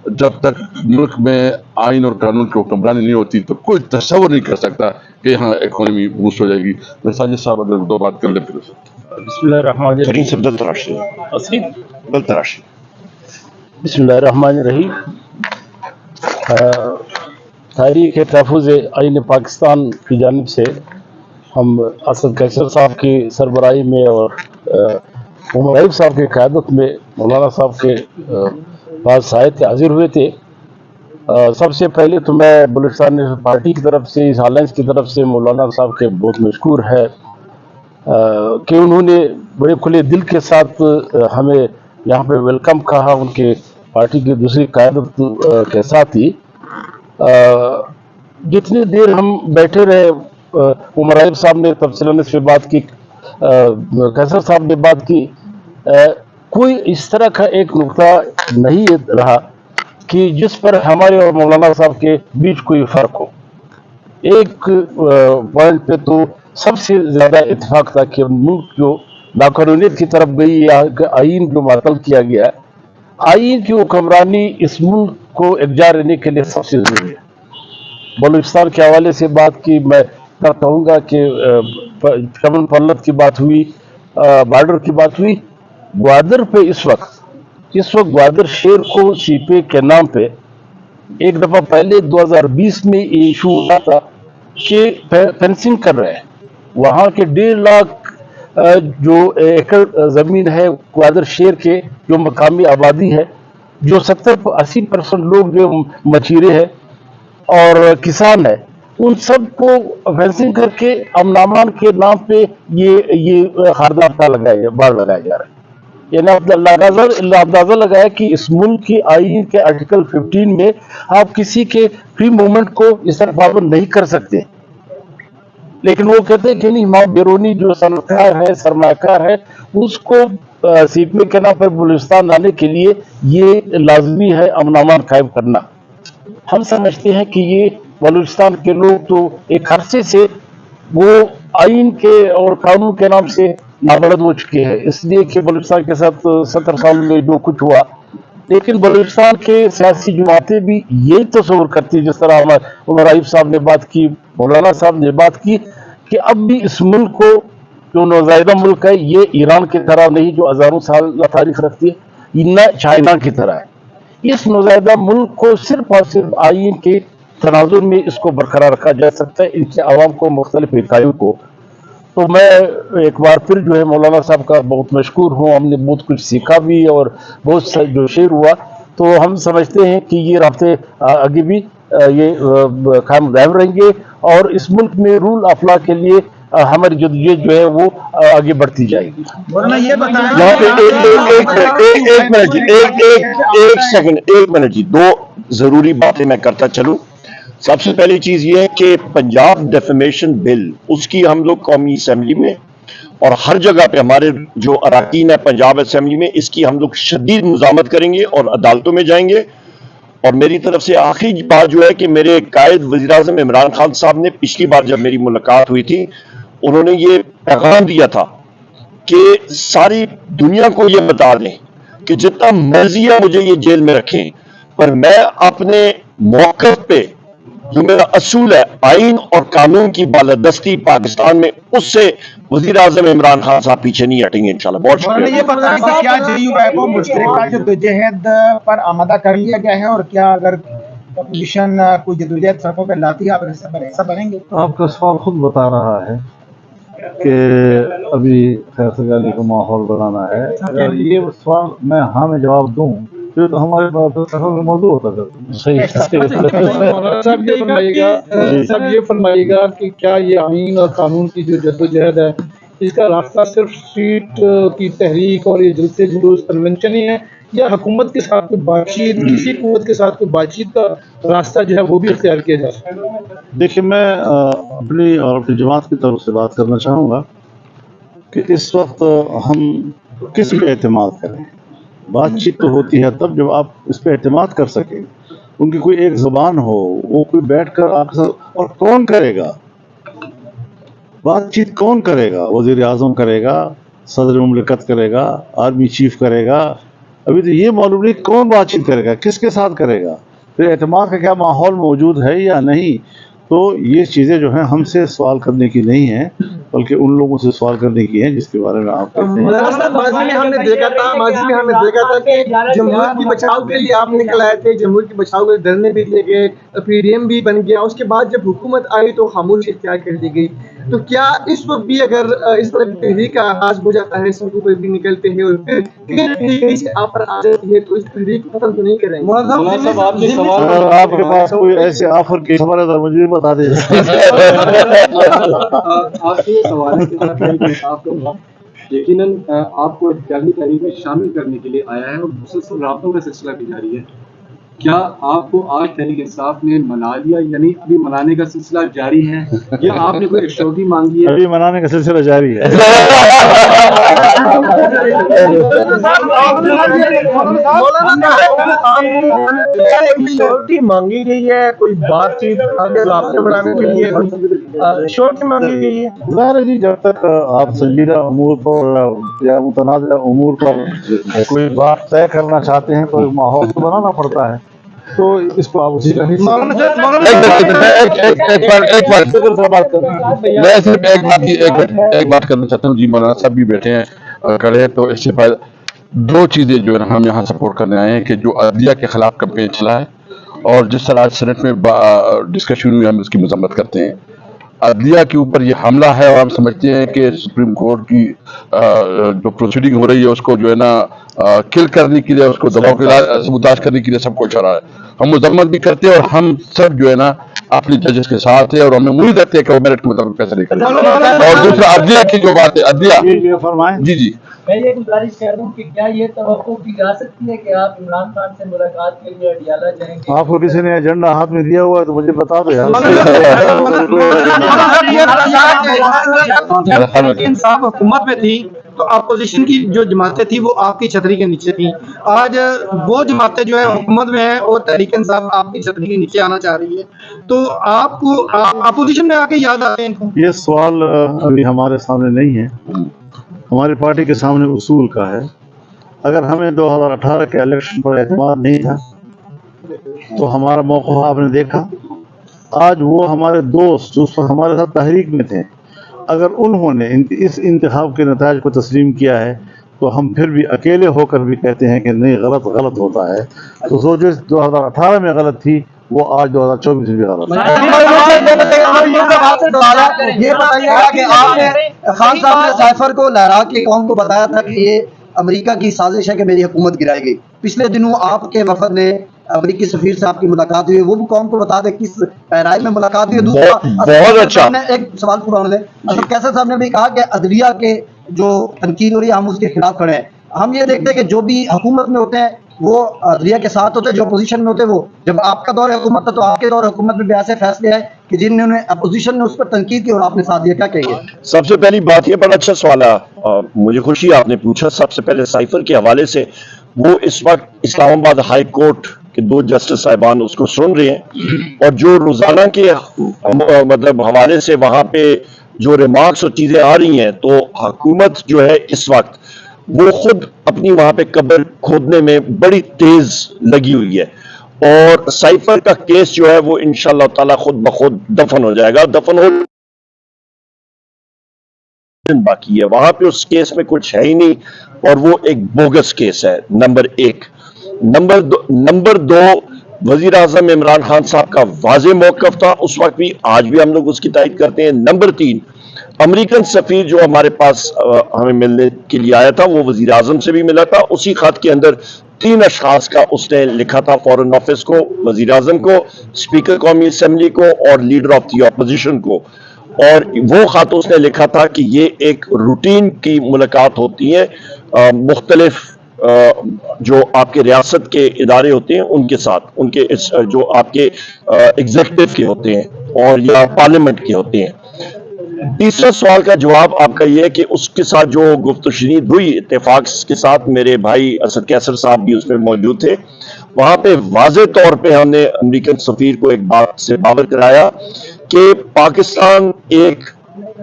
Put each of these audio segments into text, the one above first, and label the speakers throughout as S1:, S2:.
S1: जब तक मुल्क में आइन और कानून की हुक्मरानी नहीं होती तो कोई तस्वर नहीं कर सकता कि यहाँ इकोनॉमी बूस्ट हो जाएगी। तो साजिद साहब अगर दो बात कर ले फिर
S2: बिस्मिल्लाहिर्रहमानिर्रहीम। तारीख़ तहफ़्फ़ुज़ आइन पाकिस्तान की जानिब से हम असद कैसर साहब की सरबराही में और उमर रईफ साहब की क़यादत में मौलाना साहब के पास आए थे, हाजिर हुए थे। सबसे पहले तो मैं बलूचिस्तान नेशनल पार्टी की तरफ से, इस अलायंस की तरफ से मौलाना साहब के बहुत मशकूर है कि उन्होंने बड़े खुले दिल के साथ हमें यहाँ पे वेलकम कहा। उनके पार्टी की दूसरी क़यादत के साथ ही जितनी देर हम बैठे रहे, उमर रईफ साहब ने तफसीलन इस पे बात की, कैसर साहब ने बात की, कोई इस तरह का एक नुक्ता नहीं रहा कि जिस पर हमारे और मौलाना साहब के बीच कोई फ़र्क हो। एक पॉइंट पे तो सबसे ज़्यादा इत्तेफाक था कि मुल्क जो नाकानूनियत की तरफ गई या आइन जो मातल किया गया, आइन की हुक्मरानी इस मुल्क को एकजा रहने के लिए सबसे ज़रूरी है। बलूचिस्तान के हवाले से बात की, मैं कहूँगा कि चमन पल्लत की बात हुई, बॉर्डर की बात हुई। ग्वादर पे इस वक्त ग्वादर शेर को सीपे के नाम पे एक दफ़ा पहले 2020 में ये इशू हुआ था कि फेंसिंग कर रहे हैं। वहाँ के 1.5 लाख जो एकड़ ज़मीन है ग्वादर शेर के, जो मकामी आबादी है, जो 70-80% लोग जो मछीरे हैं और किसान है, उन सब को फेंसिंग करके अमन के नाम पे ये खारदार लगाया, बाढ़ लगाया जा रहा है। यानी अंदाजा लगाया कि इस मुल्क की आइन के आर्टिकल 15 में आप किसी के फ्री मूवमेंट को इस तरह पाबंद नहीं कर सकते, लेकिन वो कहते हैं कि नहीं, माँ बेरोनी जो सनकार है, सरमाकार है, उसको सीपे के नाम पर बलूचिस्तान आने के लिए ये लाजमी है अमन कायम करना। हम समझते हैं कि ये बलूचिस्तान के लोग तो एक अरसे से वो आइन के और कानून के नाम से नाबलद हो चुके हैं, इसलिए कि बलूचिस्तान के साथ 70 साल में जो कुछ हुआ। लेकिन बलूचिस्तान के सियासी जमातें भी यही तस्वर करती, जिस तरह हमारे उमर रईफ साहब ने बात की, मौलाना साहब ने बात की, कि अब भी इस मुल्क को, जो नौज़ायदा मुल्क है, ये ईरान की तरह नहीं जो हज़ारों साल तारीख रखती है, न चाइना की तरह है। इस नौज़ायदा मुल्क को सिर्फ और सिर्फ आइन के तनाजुर में इसको बरकरार रखा जा सकता है, इनके आवाम को, मुख्तलिफ इकाइयों को। तो मैं एक बार फिर जो है मौलाना साहब का बहुत मशकूर हूँ। हमने बहुत कुछ सीखा भी और बहुत जो शेर हुआ, तो हम समझते हैं कि ये रास्ते आगे भी ये कायम दायम रहेंगे और इस मुल्क में रूल ऑफ लॉ के लिए हमारी जदोजहद जो है वो आगे बढ़ती जाएगी।
S3: ये
S4: एक मिनट जी, दो जरूरी बातें मैं करता चलूं। सबसे पहली चीज ये है कि पंजाब डेफेमेशन बिल, उसकी हम लोग कौमी असेंबली में और हर जगह पे हमारे जो अराकीन है पंजाब असेंबली में, इसकी हम लोग शदीद मुजामत करेंगे और अदालतों में जाएंगे। और मेरी तरफ से आखिरी बात जो है कि मेरे कायद वज़ीर आज़म इमरान खान साहब ने पिछली बार जब मेरी मुलाकात हुई थी, उन्होंने ये पैगाम दिया था कि सारी दुनिया को ये बता दें कि जितना मर्जी है मुझे ये जेल में रखें, पर मैं अपने मौक़िफ़ पे, जो मेरा असूल है आइन और कानून की बालादस्ती पाकिस्तान में, उससे वज़ीर आज़म इमरान खान साहब पीछे नहीं हटेंगे इंशाल्लाह। बहुत शुक्रिया।
S3: ये बताएं कि क्या JUI को मुश्तरका जद्दोजहद पर आमादा कर लिया गया है, और क्या अगर अपोजिशन कोई जद्दोजहद सड़कों पर लाती है आप हिस्सा बनेंगे?
S5: आपका सवाल खुद बता रहा है कि अभी फैसल अली को माहौल बनाना है। अगर ये सवाल मैं हाँ में जवाब दूं तो हमारे पास मौजूद होता है।
S2: सही
S6: सब ये फरमाइएगा कि क्या ये आइन और कानून की जो जद्दोजहद है, इसका रास्ता सिर्फ स्ट्रीट की तहरीक और ये जलसे जुलूस कन्वेंशन ही है, या हुकूमत के साथ कोई बातचीत, किसी कुव्वत के साथ कोई बातचीत का रास्ता जो है वो भी इख्तियार किया जा सकता है?
S5: देखिए, मैं अपनी और अपनी जमात की तरफ से बात करना चाहूँगा कि इस वक्त हम किस पे एतमाद करें। बातचीत तो होती है तब जब आप इस पे एतमाद कर सकें, उनकी कोई एक ज़ुबान हो, वो कोई बैठ कर आपके साथ, और कौन करेगा बातचीत, कौन करेगा? वज़ीर आज़म करेगा, सदर मुमलिकत करेगा, आर्मी चीफ करेगा, अभी तो ये मालूम नहीं कौन बातचीत करेगा, किसके साथ करेगा, फिर एतमाद का क्या माहौल मौजूद है या नहीं। तो ये चीज़ें जो हैं हमसे सवाल करने की नहीं है, बल्कि उन लोगों से सवाल करने की है जिसके बारे में आप कहते हैं।
S3: माजी में हमने देखा था कि जमहूरियत की बचाव के लिए आप निकल आए थे, जमहूरियत की बचाव के लिए धरने भी दिए गए, पीडीएम भी बन गया, उसके बाद जब हुकूमत आई तो खामोशी इख्तियार कर दी गई। तो क्या इस वक्त भी अगर इस तरह की तहरीक का आगाज हो जाता है, सड़कों पर भी निकलते हैं और फिर से आप पर आ जाती है, तो इस तहरीक को खत्म तो नहीं करेंगे?
S5: अगर आपके पास कोई ऐसे ऑफर की खबर है तो मुझे भी बता दीजिए।
S7: आपके सवाल के साथ आपका यकीनन आपको इत्यादी तहरीक में शामिल करने के लिए आया है और मुसलसल राब्तों का सिलसिला भी जारी है। क्या आपको आज तहरीक इंसाफ ने मना लिया, यानी अभी मनाने का सिलसिला जारी है, या आपने कोई एक्शौगी मांगी है?
S5: अभी मनाने का सिलसिला जारी है।
S3: श्योरिटी मांगी गई है, कोई बातचीत आगे रास्ते बढ़ाने के लिए श्योरिटी मांगी गई है?
S5: ज़ाहिर है जी, जब तक आप संजीदा उमूर पर या मुतनाज़ उमूर पर कोई बात तय करना चाहते हैं तो माहौल तो बनाना पड़ता है, तो इसको आप उसी का
S1: मैं सिर्फ एक बात करना चाहता हूँ जी। मौलाना साहब भी बैठे हैं खड़े, तो इससे पहले दो चीजें जो है हम यहाँ सपोर्ट करने आए हैं कि जो अदलिया के खिलाफ कैंपेन चला है और जिस तरह आज सेनेट में डिस्कशन हुई, हम उसकी मजम्मत करते हैं। अदलिया के ऊपर ये हमला है और हम समझते हैं कि सुप्रीम कोर्ट की जो प्रोसीडिंग हो रही है उसको जो है ना किल करने के लिए, उसको दबाव के सबूताज करने के लिए सब कुछ हो रहा है। हम मजम्मत भी करते हैं और हम सब जो है ना अपने जजेस के साथ है और हमें उम्मीद रखते हैं कि वो मेरिट के मुताबिक फैसले करें। और दूसरा अदलिया की जो बात है, अदलिया
S5: फरमाएं।
S1: जी जी,
S8: मैं ये गुजारिश कर रहा हूँ कि क्या ये तवक्को की जा सकती है कि आप इमरान खान से मुलाकात के लिए अडियाला जाएंगे?
S5: आपको किसी ने एजेंडा हाथ में दिया हुआ है तो मुझे बता दो यार।
S3: इंसाफ हुकूमत में थी तो अपोजिशन की जो जमातें थी वो आपकी छतरी के नीचे थी। आज वो जमातें जो है हुकूमत में है और तहरीक इंसाफ आपकी छतरी के नीचे आना चाह रही है, तो आपको अपोजिशन में आके याद आते हैं इनको?
S5: ये सवाल अभी हमारे सामने नहीं है, हमारी पार्टी के सामने उसूल का है। अगर हमें 2018 के इलेक्शन पर एतमाद नहीं था तो हमारा मौक़िफ़ आपने देखा। आज वो हमारे दोस्त जो उस वक्त हमारे साथ तहरीक में थे, अगर उन्होंने इस इंतखाब के नताइज को तस्लीम किया है तो हम फिर भी अकेले होकर भी कहते हैं कि नहीं, गलत होता है। तो जो 2018 में गलत थी वो आज 2024 में भी गलत है।
S9: ये बताइएगा कि आपने खान साहब ने साइफर को लहरा के कौम को बताया था कि ये अमेरिका की साजिश है कि मेरी हुकूमत गिराएगी। पिछले दिनों आपके वफद ने अमेरिकी सफीर से आपकी मुलाकात हुई, वो भी कौम को बता दे किस पैराई में मुलाकात हुई।
S4: बहुत अच्छा।
S9: एक सवाल पूरा होने दें। कैसर साहब ने भी कहा कि अदलिया के जो तनकीद हो रही है हम उसके खिलाफ खड़े हैं। हम ये देखते हैं कि जो भी हुकूमत में होते हैं वो अदलिया के साथ होते हैं, जो अपोजिशन में होते हैं वो, जब आपका दौर हुकूमत था तो आपके दौर हुकूमत में भी ऐसे फैसले हैं कि जिन्होंने अपोजिशन ने उस पर तनकीद की और आपने साथ दिया, क्या कहिए?
S4: सबसे पहली बात, ये बड़ा अच्छा सवाल है, मुझे खुशी आपने पूछा। सबसे पहले साइफर के हवाले से, वो इस वक्त इस्लामाबाद हाई कोर्ट के 2 जस्टिस साहिबान उसको सुन रहे हैं और जो रोजाना के मतलब हवाले से वहां पे जो रिमार्क्स और चीजें आ रही हैं, तो हुकूमत जो है इस वक्त वो खुद अपनी वहां पे कब्र खोदने में बड़ी तेज लगी हुई है और साइफर का केस जो है वो इंशाअल्लाह ताला खुद ब खुद दफन हो जाएगा। दफन हो बाकी है, वहां पे उस केस में कुछ है ही नहीं और वो एक बोगस केस है, नंबर 1। नंबर 2, वजीर आजम इमरान खान साहब का वाज़ेह मौक़िफ़ था उस वक्त भी, आज भी हम लोग उसकी तायद करते हैं। नंबर 3, अमेरिकन सफीर जो हमारे पास हमें मिलने के लिए आया था, वो वजीर आजम से भी मिला था। उसी खत के अंदर 3 अशखास का उसने लिखा था, फॉरेन ऑफिस को, वजीर आजम को, स्पीकर कौमी असम्बली को और लीडर ऑफ दी अपोजिशन को। और वो खत उसने लिखा था कि ये एक रूटीन की मुलाकात होती है मुख्तलिफ जो आपके रियासत के इदारे होते हैं उनके साथ, उनके जो आपके एग्जीक्यूटिव के होते हैं और या पार्लियामेंट के होते हैं। तीसरा सवाल का जवाब आपका यह है कि उसके साथ जो गुफ्तशनीद हुई इत्तेफाक के साथ, मेरे भाई असद कैसर साहब भी उसमें मौजूद थे। वहां पे वाज़े तौर पे हमने अमेरिकन सफीर को एक बात से बावर कराया कि पाकिस्तान एक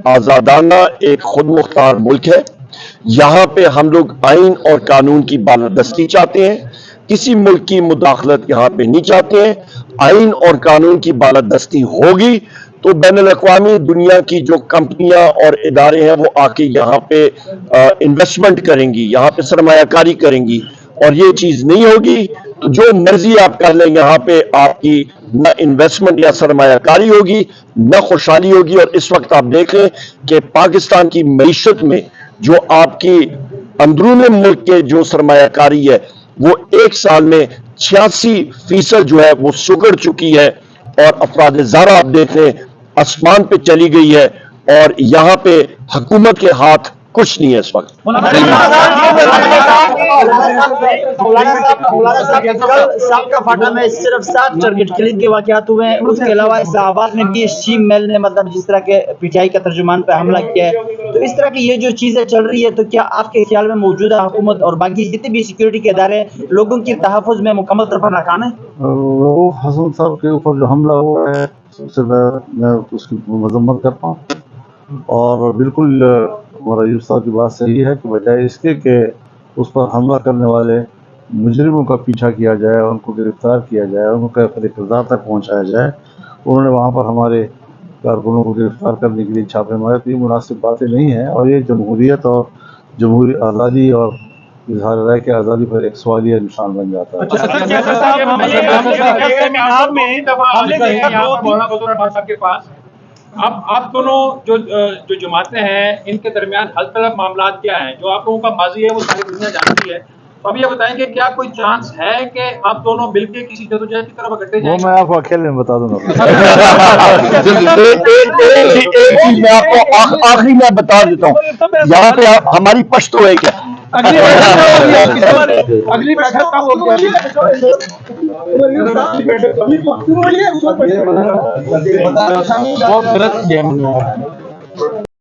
S4: आज़ादाना, एक खुद मुख्तार मुल्क है। यहाँ पे हम लोग आइन और कानून की बालादस्ती चाहते हैं, किसी मुल्क की मुदाखलत यहाँ पे नहीं चाहते हैं। आइन और कानून की बालादस्ती होगी तो बैनुल-अक़वामी दुनिया की जो कंपनियां और इदारे हैं वो आके यहाँ पे इन्वेस्टमेंट करेंगी, यहाँ पे सरमायाकारी करेंगी, और ये चीज नहीं होगी तो जो मर्जी आप कर लें, यहाँ पे आपकी न इन्वेस्टमेंट या सरमायाकारी होगी न खुशहाली होगी। और इस वक्त आप देख लें कि पाकिस्तान की मईशत में जो आपकी अंदरून मुल्क के जो सरमायाकारी है वो एक साल में 86% जो है वो सुगड़ चुकी है, और अफराद ज़ारा आप देख लें आसमान पे चली गई है, और यहाँ पे हुकूमत के हाथ कुछ नहीं है इस वक्त।
S10: साबका फाटा में सिर्फ 7 टारगेट किलिंग के वाकयात हुए हैं, उसके अलावा इस्लामाबाद में भी शीम मेल ने मतलब जिस तरह के पीटीआई का तर्जुमान पे हमला किया है, तो इस तरह की ये जो चीजें चल रही है, तो क्या आपके ख्याल में मौजूदा हुकूमत और बाकी जितने भी सिक्योरिटी के इदारे लोगों की तहफ़्फ़ुज़ में मुकम्मल तौर पर नाकाम है?
S5: वो हसन साहब के ऊपर जो हमला हुआ है सबसे मैं उसकी मजम्मत करता हूँ, और बिल्कुल हमारा यूसुफ साहब की बात सही है कि बजाय इसके कि उस पर हमला करने वाले मुजरिमों का पीछा किया जाए, उनको गिरफ्तार किया जाए, उनको इक़्तिदार तक पहुँचाया जाए, उन्होंने वहाँ पर हमारे कारकुनों को गिरफ्तार करने के लिए छापे मारे, तो ये मुनासिब बातें नहीं हैं, और ये जमहूरियत और जमहूरी आज़ादी और इज़हार राय की आज़ादी पर एक सवालिया निशान बन जाता है।
S11: अब आप दोनों जो जमातें हैं इनके दरमियान हल तलब मामला क्या हैं? जो आप लोगों का माजी है वो सारी दुनिया जानती है, तो अब ये बताएंगे क्या कोई चांस है कि आप दोनों मिलकर किसी जदोजहद की तरफ इकट्ठे जाएंगे?
S5: वो मैं आपको अकेले में बता दूंगा।
S4: एक चीज मैं आपको आखिरी में बता देता हूँ, यहाँ पे हमारी पश्तो है क्या?
S6: अगली बैठक कब होगी?